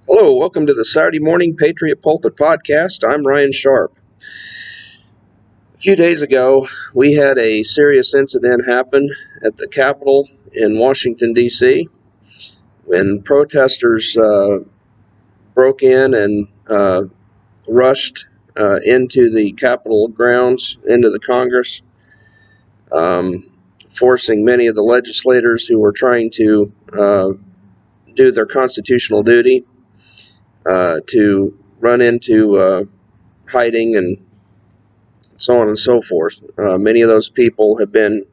Hello, welcome to the Saturday Morning Patriot Pulpit Podcast. I'm Ryan Sharp. A few days ago, we had a serious incident happen at the Capitol in Washington, D.C., when protesters broke in and rushed into the Capitol grounds, into the Congress, um, forcing many of the legislators who were trying to do their constitutional duty to run into hiding and so on and so forth. Many of those people have been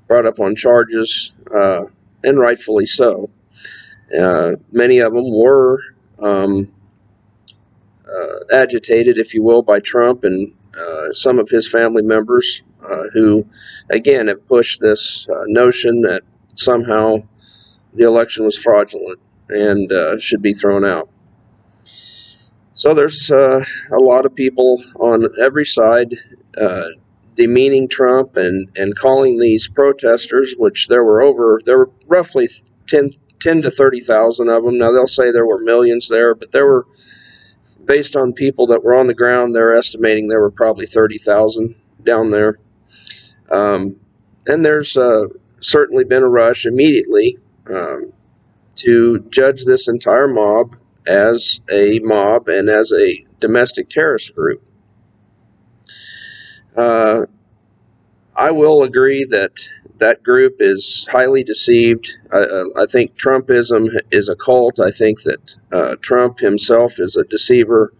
brought up on charges, and rightfully so. Many of them were agitated, if you will, by Trump and some of his family members who, again, have pushed this notion that somehow the election was fraudulent and should be thrown out. So there's a lot of people on every side demeaning Trump and calling these protesters, which there were roughly 10 to 30,000 of them. Now they'll say there were millions there, but there were, based on people that were on the ground, they're estimating there were probably 30,000 down there. And there's certainly been a rush immediately to judge this entire mob as a mob and as a domestic terrorist group. I will agree that that group is highly deceived. I think Trumpism is a cult. I think that Trump himself is a deceiver.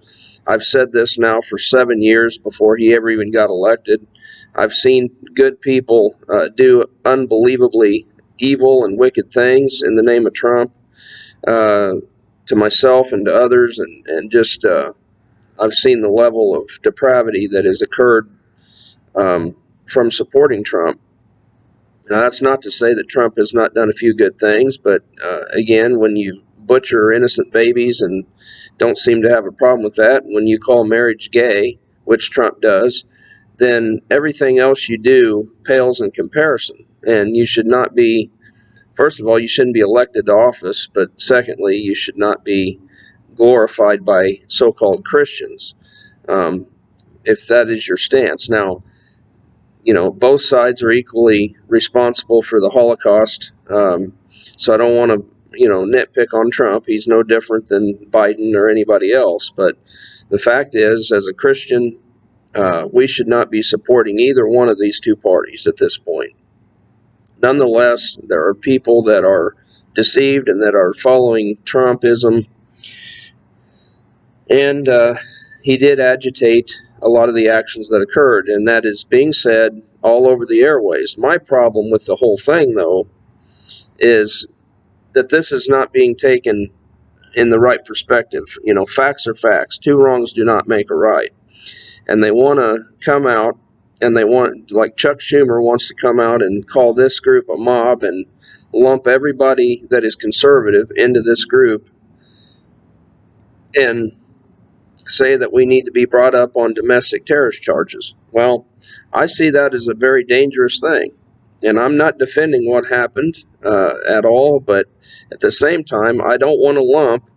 I've said this now for 7 years before he ever even got elected. I've seen good people do unbelievably evil and wicked things in the name of Trump, to myself and to others, and just I've seen the level of depravity that has occurred from supporting Trump. Now, that's not to say that Trump has not done a few good things, but again, when you butcher innocent babies and don't seem to have a problem with that, when you call marriage gay, which Trump does, then everything else you do pales in comparison. And you should not be, first of all, you shouldn't be elected to office, but secondly, you should not be glorified by so-called Christians, if that is your stance. Now, both sides are equally responsible for the Holocaust. So I don't want to, nitpick on Trump. He's no different than Biden or anybody else. But the fact is, as a Christian, we should not be supporting either one of these two parties at this point. Nonetheless, there are people that are deceived and that are following Trumpism. And he did agitate a lot of the actions that occurred, and that is being said all over the airways. My problem with the whole thing, though, is that this is not being taken in the right perspective. Facts are facts. Two wrongs do not make a right. And they want to come out, and they want, like Chuck Schumer wants to come out and call this group a mob and lump everybody that is conservative into this group and say that we need to be brought up on domestic terrorist charges. Well, I see that as a very dangerous thing. And I'm not defending what happened at all, but at the same time, I don't want to lump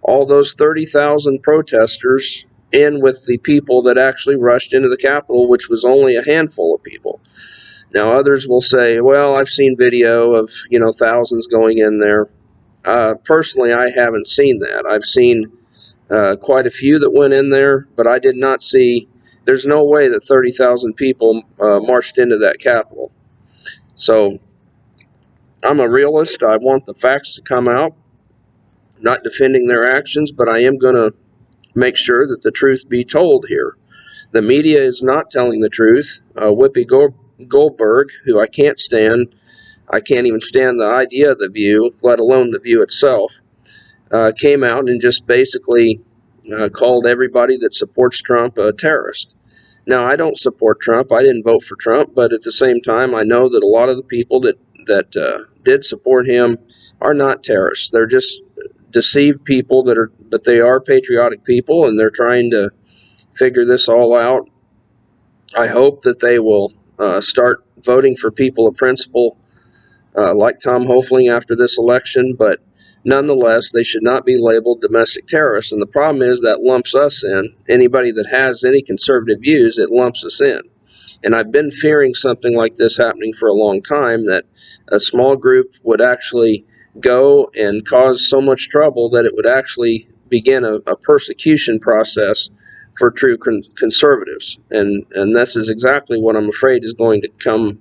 all those 30,000 protesters in with the people that actually rushed into the Capitol, which was only a handful of people. Now, others will say, well, I've seen video of, thousands going in there. Personally, I haven't seen that. I've seen quite a few that went in there, but I did not see, there's no way that 30,000 people marched into that Capitol. So I'm a realist. I want the facts to come out. I'm not defending their actions, but I am going to make sure that the truth be told here. The media is not telling the truth. Whoopi Goldberg, who I can't stand, I can't even stand the idea of The View, let alone The View itself, came out and just basically called everybody that supports Trump a terrorist. Now, I don't support Trump. I didn't vote for Trump, but at the same time, I know that a lot of the people that did support him are not terrorists. They're just deceived people but they are patriotic people, and they're trying to figure this all out. I hope that they will start voting for people of principle, like Tom Hoefling after this election, but Nonetheless, they should not be labeled domestic terrorists. And the problem is that lumps us in. Anybody that has any conservative views, it lumps us in. And I've been fearing something like this happening for a long time, that a small group would actually go and cause so much trouble that it would actually begin a persecution process for true conservatives. And this is exactly what I'm afraid is going to come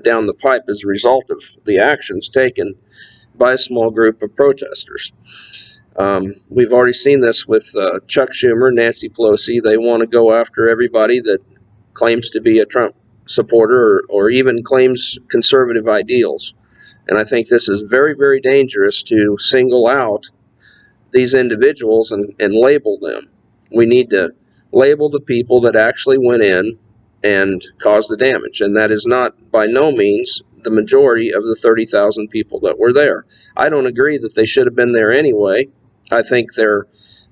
down the pipe as a result of the actions taken by a small group of protesters. We've already seen this with Chuck Schumer, Nancy Pelosi. They want to go after everybody that claims to be a Trump supporter or even claims conservative ideals. And I think this is very, very dangerous to single out these individuals and label them. We need to label the people that actually went in and caused the damage. And that is not by no means the majority of the 30,000 people that were there. I don't agree that they should have been there anyway. I think they're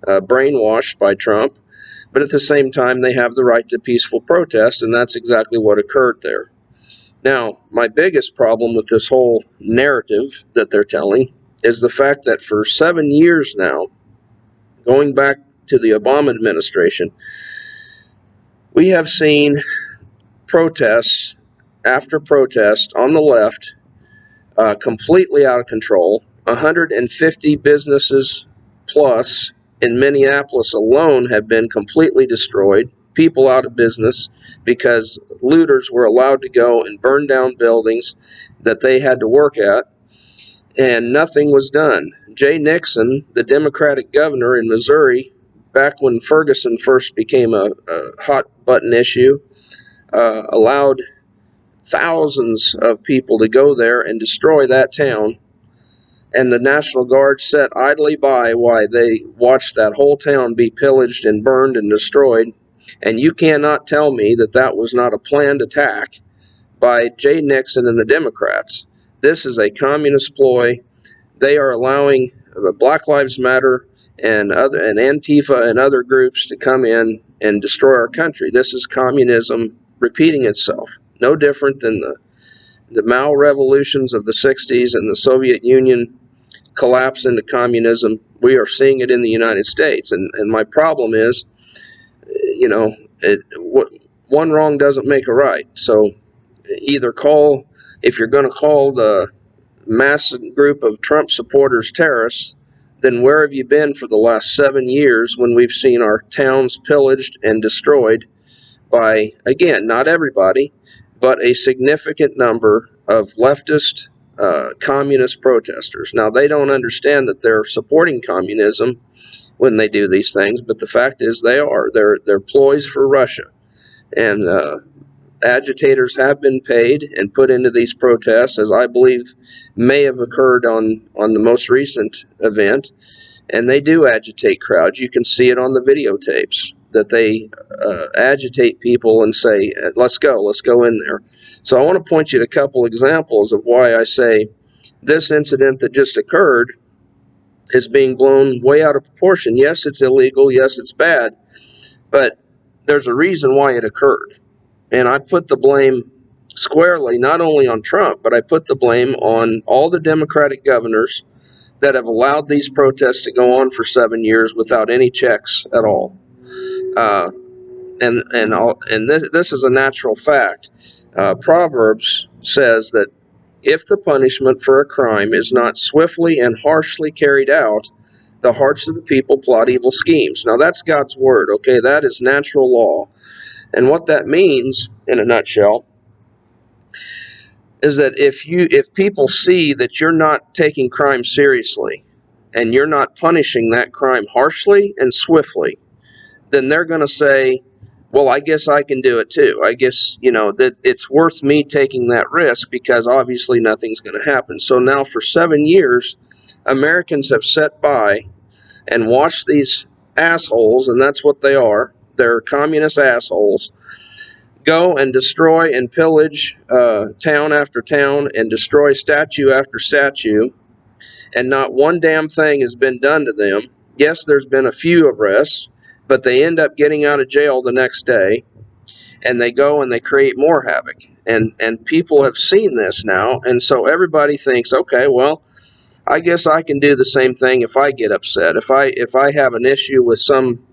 brainwashed by Trump. But at the same time, they have the right to peaceful protest, and that's exactly what occurred there. Now, my biggest problem with this whole narrative that they're telling is the fact that for 7 years now, going back to the Obama administration, we have seen protests after protest on the left completely out of control. 150 businesses plus in Minneapolis alone have been completely destroyed, people out of business because looters were allowed to go and burn down buildings that they had to work at, and nothing was done. Jay Nixon, the Democratic governor in Missouri, back when Ferguson first became a hot button issue, allowed thousands of people to go there and destroy that town. And the National Guard sat idly by while they watched that whole town be pillaged and burned and destroyed. And you cannot tell me that that was not a planned attack by Jay Nixon and the Democrats. This is a communist ploy. They are allowing Black Lives Matter and Antifa and other groups to come in and destroy our country. This is communism repeating itself. No different than the Mao revolutions of the 60s and the Soviet Union collapse into communism. We are seeing it in the United States. And my problem is, one wrong doesn't make a right. So either if you're going to call the mass group of Trump supporters terrorists, then where have you been for the last 7 years when we've seen our towns pillaged and destroyed by, again, not everybody, but a significant number of leftist communist protesters? Now, they don't understand that they're supporting communism when they do these things, but the fact is they are. They're ploys for Russia. And agitators have been paid and put into these protests, as I believe may have occurred on the most recent event. And they do agitate crowds. You can see it on the videotapes that they agitate people and say, let's go in there. So I want to point you to a couple examples of why I say this incident that just occurred is being blown way out of proportion. Yes, it's illegal. Yes, it's bad. But there's a reason why it occurred. And I put the blame squarely not only on Trump, but I put the blame on all the Democratic governors that have allowed these protests to go on for 7 years without any checks at all. And this is a natural fact. Proverbs says that if the punishment for a crime is not swiftly and harshly carried out, the hearts of the people plot evil schemes. Now that's God's word, okay? That is natural law. And what that means, in a nutshell, is that if people see that you're not taking crime seriously and you're not punishing that crime harshly and swiftly, then they're going to say, well, I guess I can do it too. I guess, that it's worth me taking that risk because obviously nothing's going to happen. So now for 7 years, Americans have sat by and watched these assholes, and that's what they are. They're communist assholes, go and destroy and pillage town after town and destroy statue after statue, and not one damn thing has been done to them. Yes, there's been a few arrests, but they end up getting out of jail the next day, and they go and they create more havoc. And people have seen this now, and so everybody thinks, okay, well, I guess I can do the same thing if I get upset. If I have an issue with some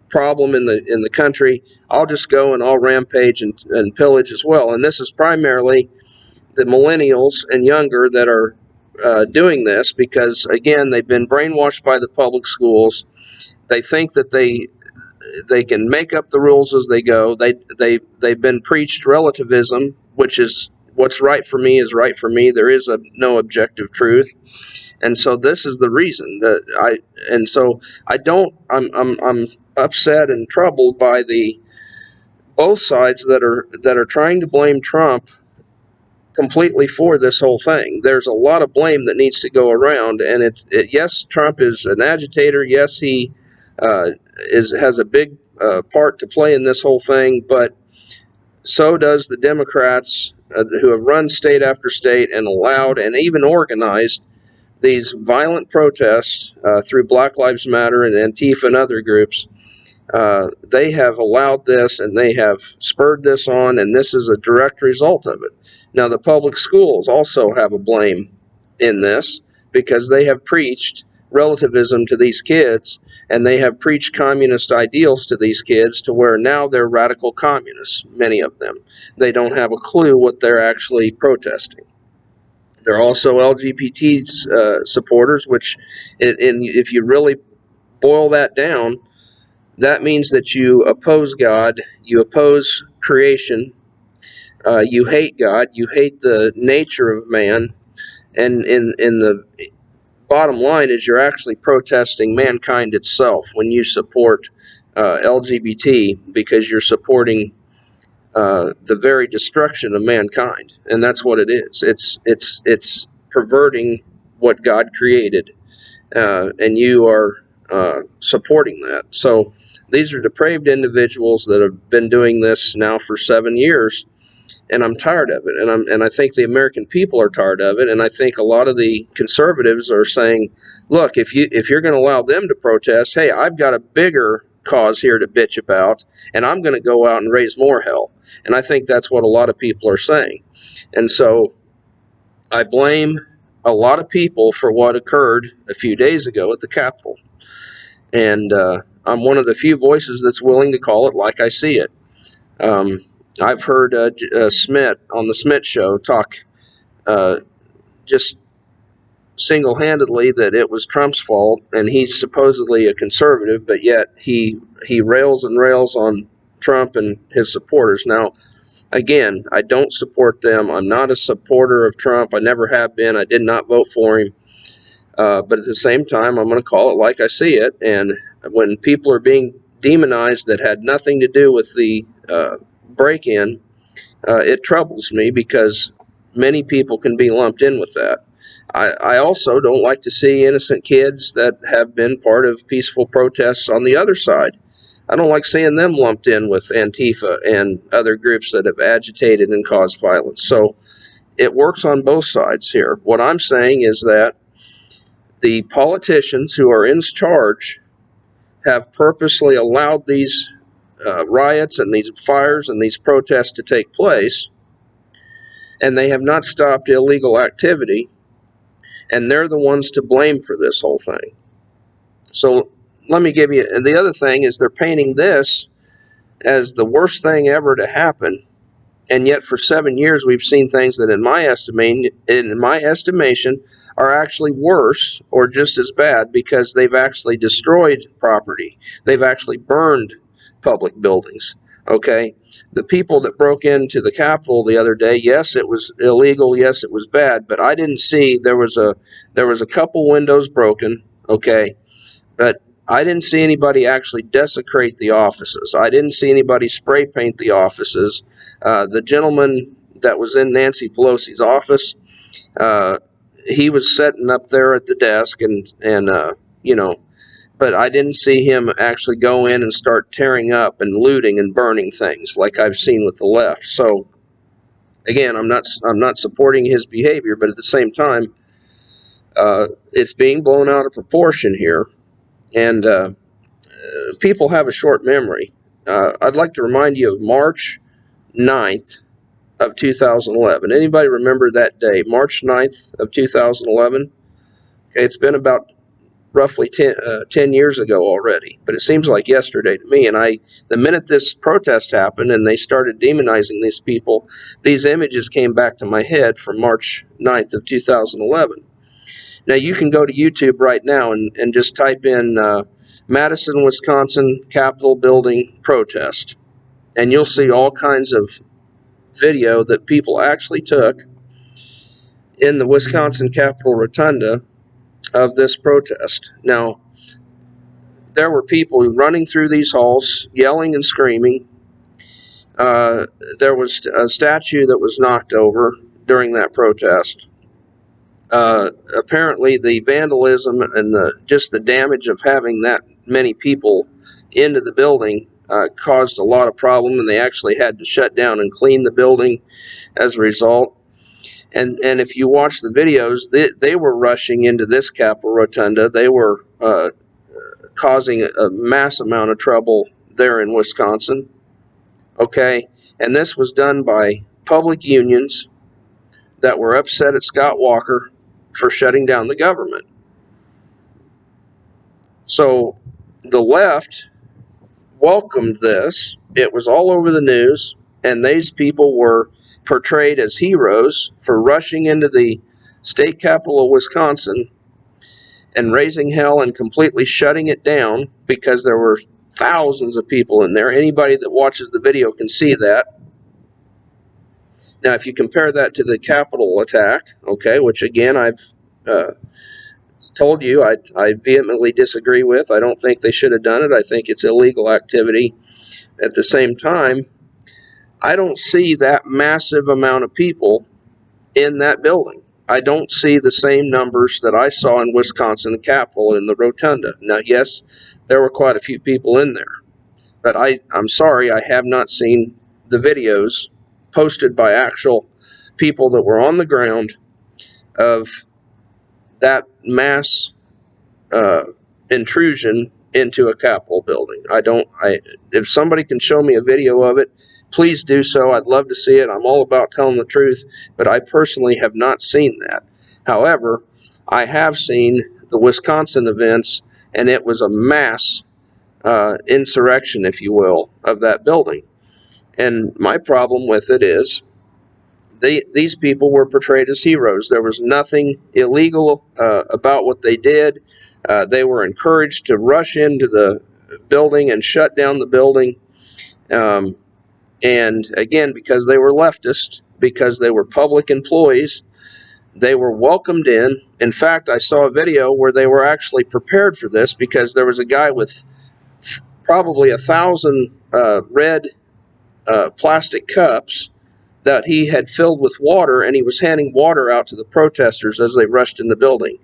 problem in the country, I'll just go and I'll rampage and pillage as well. And this is primarily the millennials and younger that are doing this because, again, they've been brainwashed by the public schools. They think that they can make up the rules as they go. They've been preached relativism, which is what's right for me is right for me. There is no objective truth, and so this is the reason that I'm upset and troubled by the both sides that are trying to blame Trump completely for this whole thing. There's a lot of blame that needs to go around, and yes, Trump is an agitator. Yes, he has a big part to play in this whole thing, but so does the Democrats who have run state after state and allowed and even organized these violent protests through Black Lives Matter and Antifa and other groups. They have allowed this and they have spurred this on, and this is a direct result of it. Now, the public schools also have a blame in this because they have preached relativism to these kids, and they have preached communist ideals to these kids to where now they're radical communists, many of them. They don't have a clue what they're actually protesting. They're also LGBT supporters, which, if you really boil that down, that means that you oppose God, you oppose creation, you hate God, you hate the nature of man, and in the bottom line is you're actually protesting mankind itself when you support LGBT, because you're supporting the very destruction of mankind, and that's what it is. It's perverting what God created, and you are supporting that. So these are depraved individuals that have been doing this now for 7 years, and I'm tired of it. And I think the American people are tired of it. And I think a lot of the conservatives are saying, look, if you're going to allow them to protest, hey, I've got a bigger cause here to bitch about, and I'm going to go out and raise more hell. And I think that's what a lot of people are saying. And so I blame a lot of people for what occurred a few days ago at the Capitol. And I'm one of the few voices that's willing to call it like I see it. I've heard Smith on the Smith show talk just single-handedly that it was Trump's fault, and he's supposedly a conservative, but yet he rails and rails on Trump and his supporters. Now, again, I don't support them. I'm not a supporter of Trump. I never have been. I did not vote for him. But at the same time, I'm going to call it like I see it. And when people are being demonized that had nothing to do with the break-in, it troubles me because many people can be lumped in with that. I also don't like to see innocent kids that have been part of peaceful protests on the other side. I don't like seeing them lumped in with Antifa and other groups that have agitated and caused violence. So it works on both sides here. What I'm saying is that the politicians who are in charge have purposely allowed these riots and these fires and these protests to take place, and they have not stopped illegal activity, and they're the ones to blame for this whole thing. So let me give you, and the other thing is they're painting this as the worst thing ever to happen, and yet for 7 years we've seen things that in my estimation are actually worse or just as bad, because they've actually destroyed property. They've actually burned public buildings. Okay, the people that broke into the Capitol the other day, yes, it was illegal, yes, it was bad, but I didn't see there was a couple windows broken. Okay, but I didn't see anybody actually desecrate the offices. I didn't see anybody spray paint the offices. The gentleman that was in Nancy Pelosi's office, he was sitting up there at the desk, and but I didn't see him actually go in and start tearing up and looting and burning things like I've seen with the left. So again, I'm not supporting his behavior, but at the same time, it's being blown out of proportion here, and people have a short memory. I'd like to remind you of March 9th of 2011. Anybody remember that day, March 9th of 2011? Okay, it's been about roughly 10 years ago already, but it seems like yesterday to me. And the minute this protest happened and they started demonizing these people, these images came back to my head from March 9th of 2011. Now you can go to YouTube right now and just type in Madison, Wisconsin Capitol building protest, and you'll see all kinds of video that people actually took in the Wisconsin Capitol Rotunda of this protest. Now, there were people running through these halls, yelling and screaming. There was a statue that was knocked over during that protest. Apparently, the vandalism and just the damage of having that many people into the building caused a lot of problem, and they actually had to shut down and clean the building as a result. And if you watch the videos, they were rushing into this Capitol Rotunda. They were causing a mass amount of trouble there in Wisconsin. Okay, and this was done by public unions that were upset at Scott Walker for shutting down the government. So the left welcomed this. It was all over the news, and these people were portrayed as heroes for rushing into the state capital of Wisconsin and raising hell and completely shutting it down because there were thousands of people in there. Anybody that watches the video can see that. Now, if you compare that to the Capitol attack, okay, which again I've told you I vehemently disagree with. I don't think they should have done it. I think it's illegal activity. At the same time, I don't see that massive amount of people in that building. I don't see the same numbers that I saw in Wisconsin Capitol in the Rotunda. Now, yes, there were quite a few people in there, but I'm sorry, I have not seen the videos posted by actual people that were on the ground of that mass intrusion into a Capitol building. If somebody can show me a video of it, please do so. I'd love to see it. I'm all about telling the truth, but I personally have not seen that. However, I have seen the Wisconsin events, and it was a mass insurrection, if you will, of that building. And my problem with it is these people were portrayed as heroes. There was nothing illegal about what they did. They were encouraged to rush into the building and shut down the building. And again, because they were leftist, because they were public employees, they were welcomed in. In fact, I saw a video where they were actually prepared for this because there was a guy with probably 1,000 red plastic cups that he had filled with water, and he was handing water out to the protesters as they rushed in the building.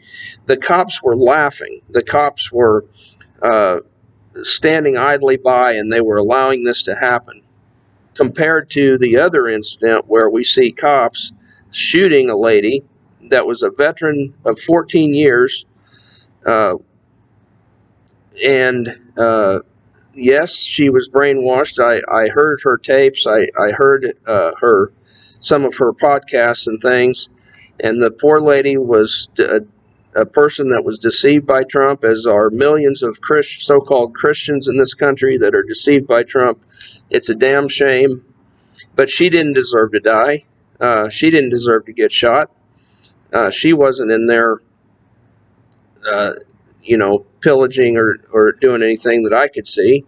The cops were laughing. The cops were standing idly by, and they were allowing this to happen. Compared to the other incident where we see cops shooting a lady that was a veteran of 14 years, and yes, she was brainwashed. I heard her tapes. I heard some of her podcasts and things, and the poor lady was a person that was deceived by Trump, as are millions of so-called Christians in this country that are deceived by Trump. It's a damn shame, but she didn't deserve to die. She didn't deserve to get shot. She wasn't in there, pillaging or doing anything that I could see.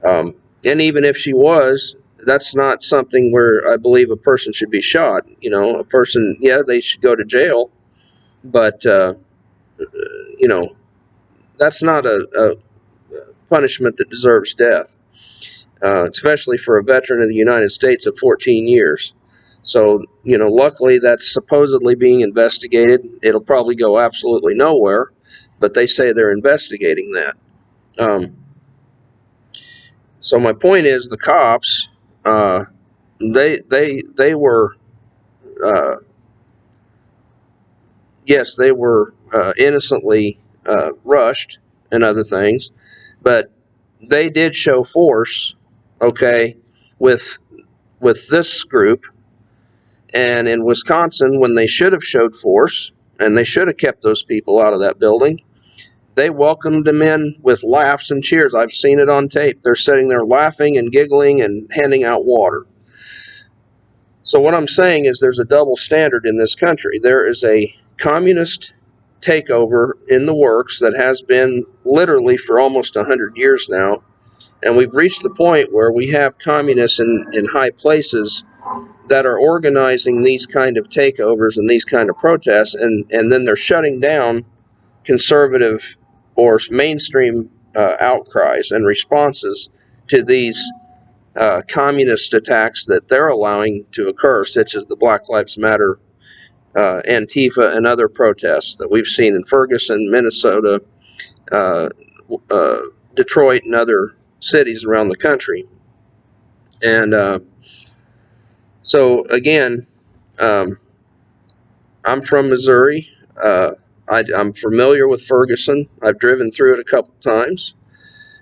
And even if she was, that's not something where I believe a person should be shot. A person, yeah, they should go to jail, but that's not a punishment that deserves death, especially for a veteran of the United States of 14 years. So, luckily that's supposedly being investigated. It'll probably go absolutely nowhere, but they say they're investigating that. So my point is, the cops, they were, yes, they were innocently rushed and other things, but they did show force, okay, with this group. And in Wisconsin, when they should have showed force, and they should have kept those people out of that building. They welcomed them in with laughs and cheers. I've seen it on tape. They're sitting there laughing and giggling and handing out water. So what I'm saying is there's a double standard in this country. There is a communist takeover in the works that has been literally for almost 100 years now. And we've reached the point where we have communists in high places that are organizing these kind of takeovers and these kind of protests, and then they're shutting down conservative or mainstream outcries and responses to these communist attacks that they're allowing to occur, such as the Black Lives Matter, Antifa, and other protests that we've seen in Ferguson, Minnesota, Detroit, and other cities around the country. And so, again, I'm from Missouri. I'm familiar with Ferguson. I've driven through it a couple times.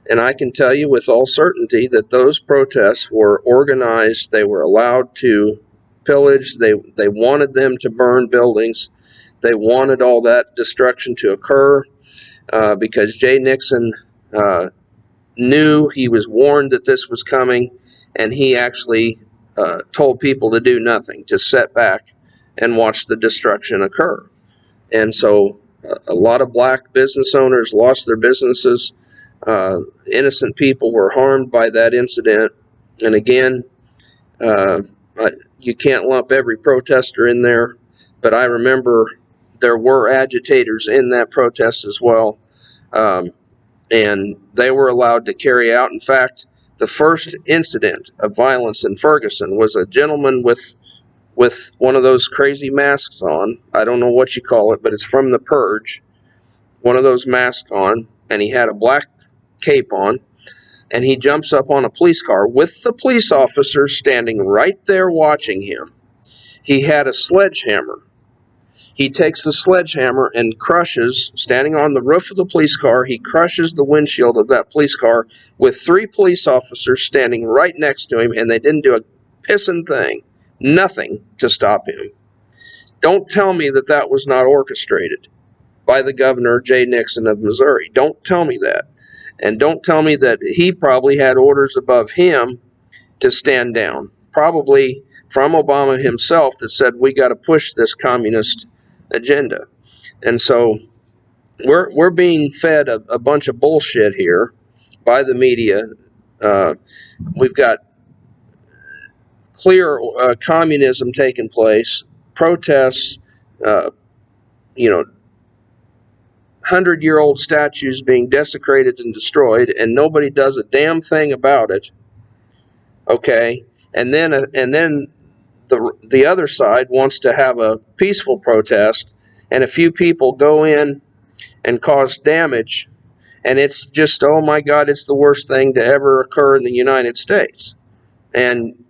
And I can tell you with all certainty that those protests were organized. They were allowed to pillage. They wanted them to burn buildings. They wanted all that destruction to occur because Jay Nixon knew, he was warned that this was coming, and he actually told people to do nothing, to sit back and watch the destruction occur. And so a lot of black business owners lost their businesses. Innocent people were harmed by that incident. And again, you can't lump every protester in there, but I remember there were agitators in that protest as well. And they were allowed to carry out. In fact, the first incident of violence in Ferguson was a gentleman with one of those crazy masks on. I don't know what you call it, but it's from The Purge. One of those masks on, and he had a black cape on, and he jumps up on a police car with the police officers standing right there watching him. He had a sledgehammer. He takes the sledgehammer and crushes, standing on the roof of the police car, he crushes the windshield of that police car with 3 police officers standing right next to him, and they didn't do a pissing thing, nothing to stop him. Don't tell me that that was not orchestrated by the governor, Jay Nixon of Missouri. Don't tell me that. And don't tell me that he probably had orders above him to stand down, probably from Obama himself, that said, we got to push this communist agenda. And so we're being fed a bunch of bullshit here by the media. We've got clear communism taking place, protests, 100-year-old statues being desecrated and destroyed, and nobody does a damn thing about it. Okay, and then the other side wants to have a peaceful protest, and a few people go in and cause damage, and it's just, oh my God, it's the worst thing to ever occur in the United States. And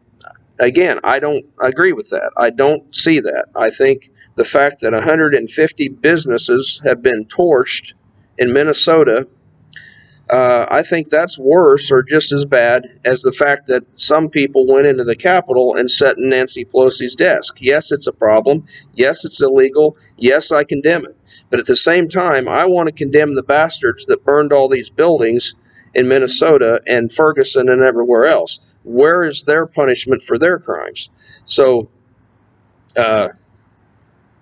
again, I don't agree with that. I don't see that. I think the fact that 150 businesses have been torched in Minnesota, I think that's worse or just as bad as the fact that some people went into the Capitol and sat in Nancy Pelosi's desk. Yes, it's a problem. Yes, it's illegal. Yes, I condemn it. But at the same time, I want to condemn the bastards that burned all these buildings in Minnesota and Ferguson and everywhere else. Where is their punishment for their crimes? So,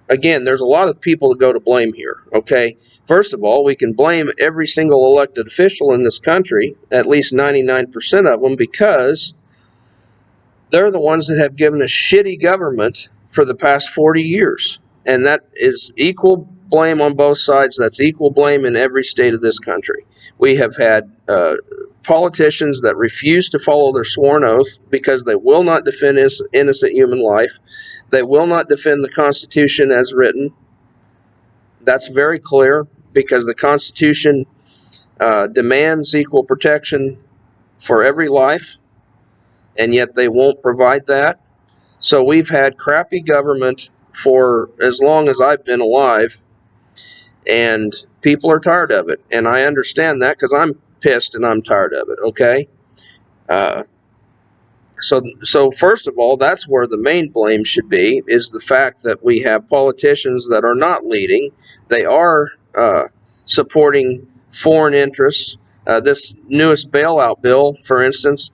again, there's a lot of people to go to blame here, okay? First of all, we can blame every single elected official in this country, at least 99% of them, because they're the ones that have given us shitty government for the past 40 years. And that is equal blame on both sides. That's equal blame in every state of this country. We have had politicians that refuse to follow their sworn oath because they will not defend innocent human life. They will not defend the Constitution as written. That's very clear, because the Constitution demands equal protection for every life, and yet they won't provide that. So we've had crappy government for as long as I've been alive, and people are tired of it. And I understand that, because I'm pissed and I'm tired of it, okay? So first of all, that's where the main blame should be, is the fact that we have politicians that are not leading. They are supporting foreign interests. This newest bailout bill, for instance,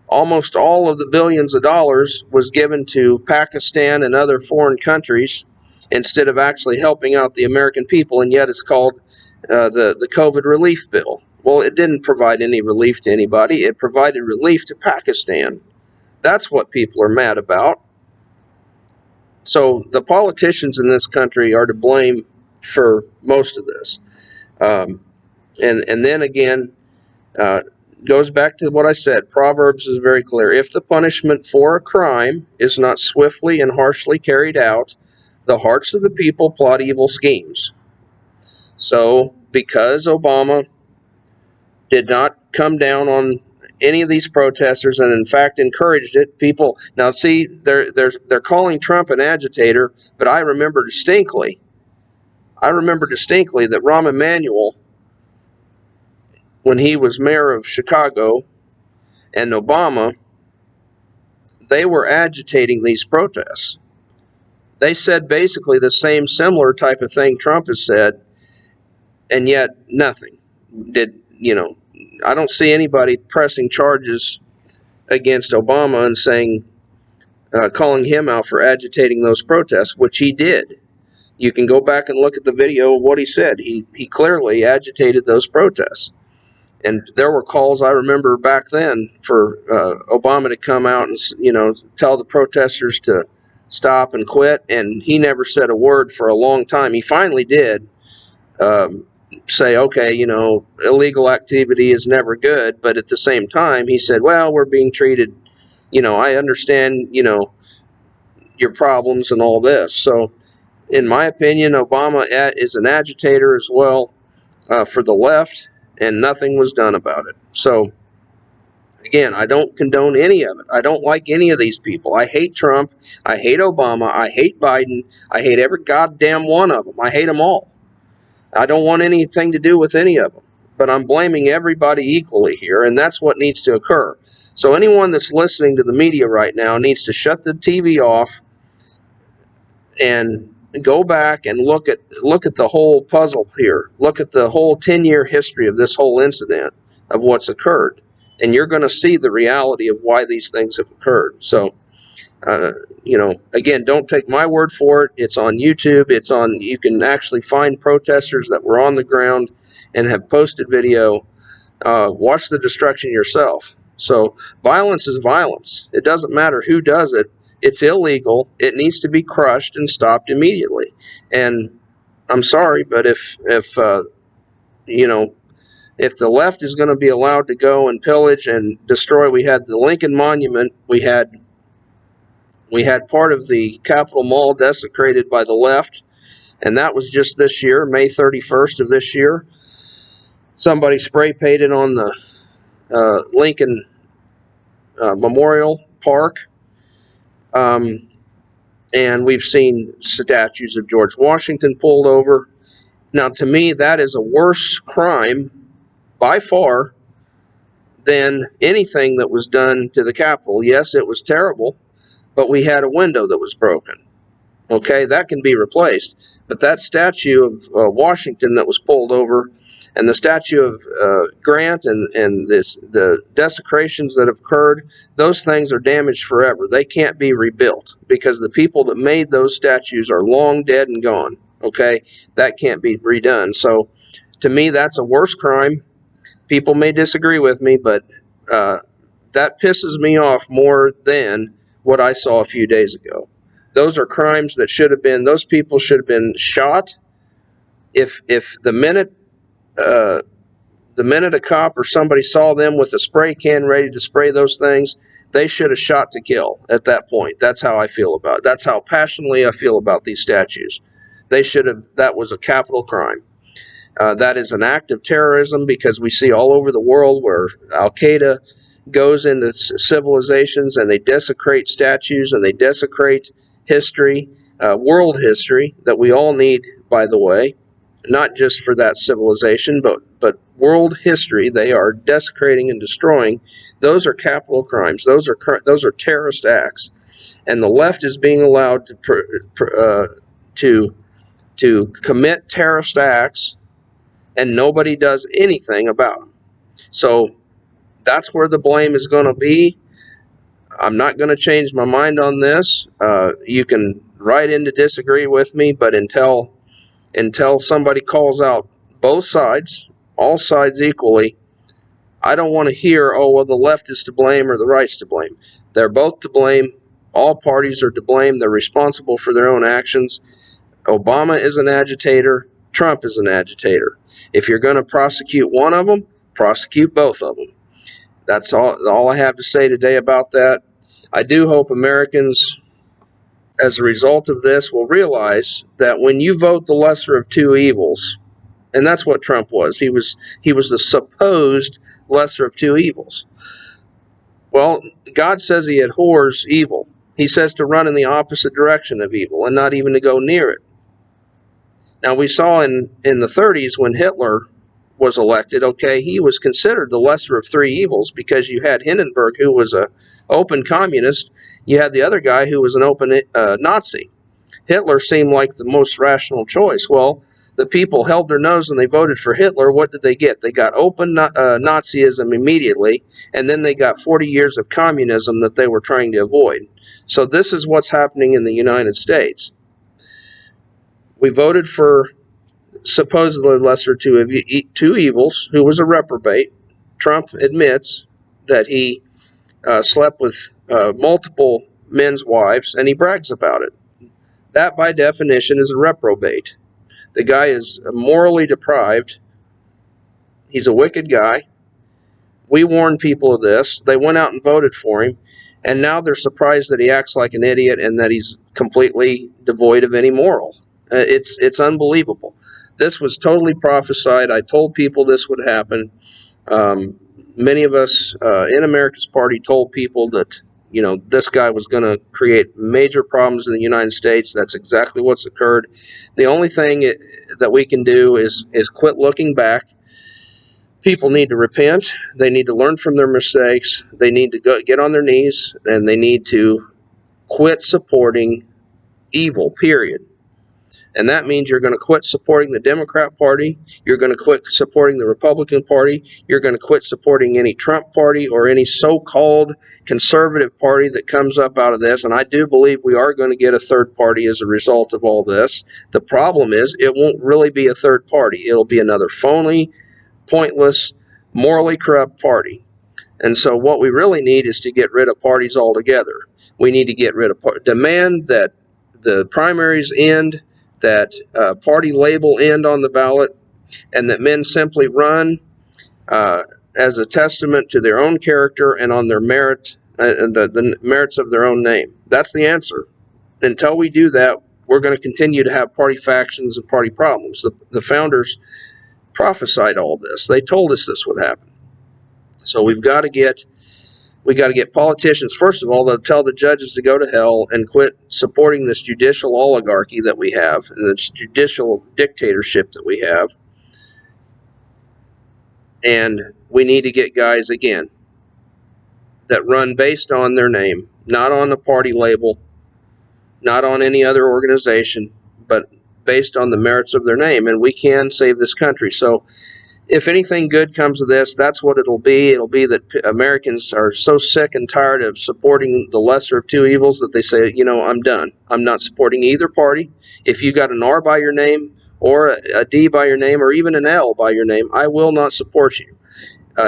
almost all of the billions of dollars was given to Pakistan and other foreign countries instead of actually helping out the American people, and yet it's called the COVID relief bill. Well, it didn't provide any relief to anybody. It provided relief to Pakistan. That's what people are mad about. So the politicians in this country are to blame for most of this. And then again, uh, goes back to what I said. Proverbs is very clear. If the punishment for a crime is not swiftly and harshly carried out, the hearts of the people plot evil schemes. So because Obama did not come down on any of these protesters and in fact encouraged it, people now see they're calling Trump an agitator, but I remember distinctly that Rahm Emanuel, when he was mayor of Chicago, and Obama, they were agitating these protests. They said basically the same similar type of thing Trump has said, and yet nothing. I don't see anybody pressing charges against Obama and saying, calling him out for agitating those protests, which he did. You can go back and look at the video of what he said. He clearly agitated those protests. And there were calls, I remember back then, for Obama to come out and tell the protesters to stop and quit, and he never said a word for a long time. He finally did say, okay, illegal activity is never good, but at the same time, he said, well, we're being treated, I understand, your problems and all this. So, in my opinion, Obama is an agitator as well for the left, and nothing was done about it. So, again, I don't condone any of it. I don't like any of these people. I hate Trump. I hate Obama. I hate Biden. I hate every goddamn one of them. I hate them all. I don't want anything to do with any of them. But I'm blaming everybody equally here, and that's what needs to occur. So anyone that's listening to the media right now needs to shut the TV off and go back and look at the whole puzzle here. Look at the whole 10-year history of this whole incident, of what's occurred, and you're going to see the reality of why these things have occurred. So, again, don't take my word for it. It's on YouTube. You can actually find protesters that were on the ground and have posted video. Watch the destruction yourself. So violence is violence. It doesn't matter who does it. It's illegal. It needs to be crushed and stopped immediately. And I'm sorry, but if the left is going to be allowed to go and pillage and destroy, we had the Lincoln Monument, we had part of the Capitol Mall desecrated by the left, and that was just this year, May 31st of this year. Somebody spray painted on the Lincoln Memorial Park. And we've seen statues of George Washington pulled over. Now, to me, that is a worse crime by far than anything that was done to the Capitol. Yes, it was terrible, but we had a window that was broken. Okay, that can be replaced. But that statue of Washington that was pulled over, and the statue of Grant and the desecrations that have occurred, those things are damaged forever. They can't be rebuilt because the people that made those statues are long dead and gone. Okay, that can't be redone. So, to me, that's a worse crime. People may disagree with me, but that pisses me off more than what I saw a few days ago. Those are crimes that those people should have been shot. If the minute a cop or somebody saw them with a spray can ready to spray those things, they should have shot to kill at that point. That's how I feel about it. That's how passionately I feel about these statues. That was a capital crime. That is an act of terrorism, because we see all over the world where Al-Qaeda goes into civilizations and they desecrate statues and they desecrate history, world history that we all need, by the way, not just for that civilization, but but world history they are desecrating and destroying. Those are capital crimes. Those are terrorist acts, and the left is being allowed to commit terrorist acts, and nobody does anything about them. So that's where the blame is going to be. I'm not going to change my mind on this. You can write in to disagree with me, but until somebody calls out both sides, all sides equally, I don't want to hear, oh, well, the left is to blame or the right's to blame. They're both to blame. All parties are to blame. They're responsible for their own actions. Obama is an agitator. Trump is an agitator. If you're going to prosecute one of them, prosecute both of them. That's all I have to say today about that. I do hope Americans, as a result of this, will realize that when you vote the lesser of two evils, and that's what Trump was. He was the supposed lesser of two evils. Well, God says he abhors evil. He says to run in the opposite direction of evil and not even to go near it. Now, we saw in the 30s when Hitler was elected, okay, he was considered the lesser of three evils because you had Hindenburg, who was an open communist. You had the other guy who was an open Nazi. Hitler seemed like the most rational choice. Well, the people held their nose and they voted for Hitler. What did they get? They got open Nazism immediately, and then they got 40 years of communism that they were trying to avoid. So this is what's happening in the United States. We voted for supposedly lesser two evils, who was a reprobate. Trump admits that he slept with multiple men's wives, and he brags about it. That, by definition, is a reprobate. The guy is morally deprived. He's a wicked guy. We warned people of this. They went out and voted for him, and now they're surprised that he acts like an idiot and that he's completely devoid of any moral. It's unbelievable. This was totally prophesied. I told people this would happen. Many of us in America's Party told people that, this guy was going to create major problems in the United States. That's exactly what's occurred. The only thing that we can do is quit looking back. People need to repent. They need to learn from their mistakes. They need to get on their knees, and they need to quit supporting evil, period. And that means you're going to quit supporting the Democrat Party. You're going to quit supporting the Republican Party. You're going to quit supporting any Trump party or any so-called conservative party that comes up out of this. And I do believe we are going to get a third party as a result of all this. The problem is it won't really be a third party. It'll be another phony, pointless, morally corrupt party. And so what we really need is to get rid of parties altogether. We need to get rid of demand that the primaries end, that party label end on the ballot, and that men simply run as a testament to their own character and on their merit, the merits of their own name. That's the answer. Until we do that, we're going to continue to have party factions and party problems. The founders prophesied all this. They told us this would happen. So we got to get politicians, first of all, that tell the judges to go to hell and quit supporting this judicial oligarchy that we have and this judicial dictatorship that we have. And we need to get guys, again, that run based on their name, not on a party label, not on any other organization, but based on the merits of their name. And we can save this country. So if anything good comes of this, that's what it'll be. It'll be that Americans are so sick and tired of supporting the lesser of two evils that they say, I'm done. I'm not supporting either party. If you got an R by your name or a D by your name or even an L by your name, I will not support you.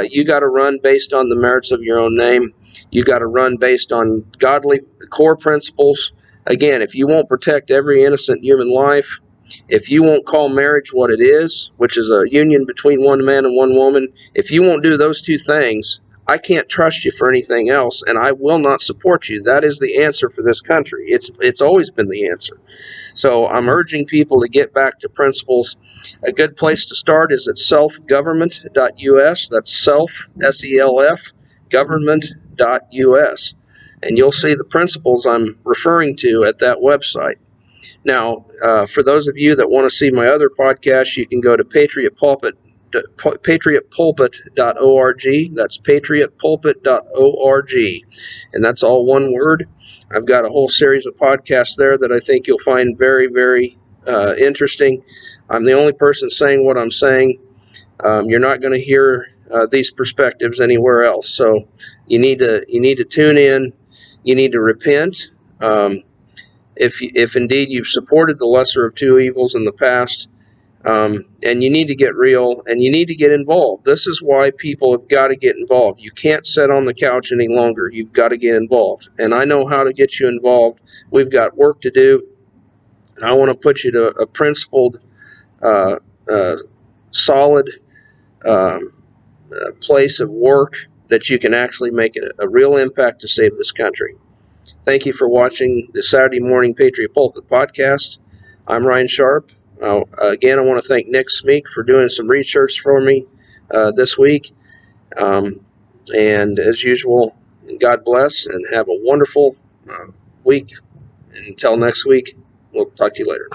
You got to run based on the merits of your own name. You got to run based on godly core principles. Again, if you won't protect every innocent human life, if you won't call marriage what it is, which is a union between one man and one woman, if you won't do those two things, I can't trust you for anything else, and I will not support you. That is the answer for this country. It's always been the answer. So I'm urging people to get back to principles. A good place to start is at selfgovernment.us. That's self, S-E-L-F, government.us. And you'll see the principles I'm referring to at that website. Now, for those of you that want to see my other podcasts, you can go to patriotpulpit.org. That's patriotpulpit.org. And that's all one word. I've got a whole series of podcasts there that I think you'll find very, very interesting. I'm the only person saying what I'm saying. You're not going to hear these perspectives anywhere else. So you need to tune in. You need to repent. If indeed you've supported the lesser of two evils in the past, and you need to get real, and you need to get involved. This is why people have got to get involved. You can't sit on the couch any longer. You've got to get involved. And I know how to get you involved. We've got work to do, and I want to put you to a principled, uh, uh, solid place of work that you can actually make a real impact to save this country. Thank you for watching the Saturday Morning Patriot Pulpit podcast. I'm Ryan Sharp. Again, I want to thank Nick Smeek for doing some research for me this week. And as usual, God bless and have a wonderful week. Until next week, we'll talk to you later.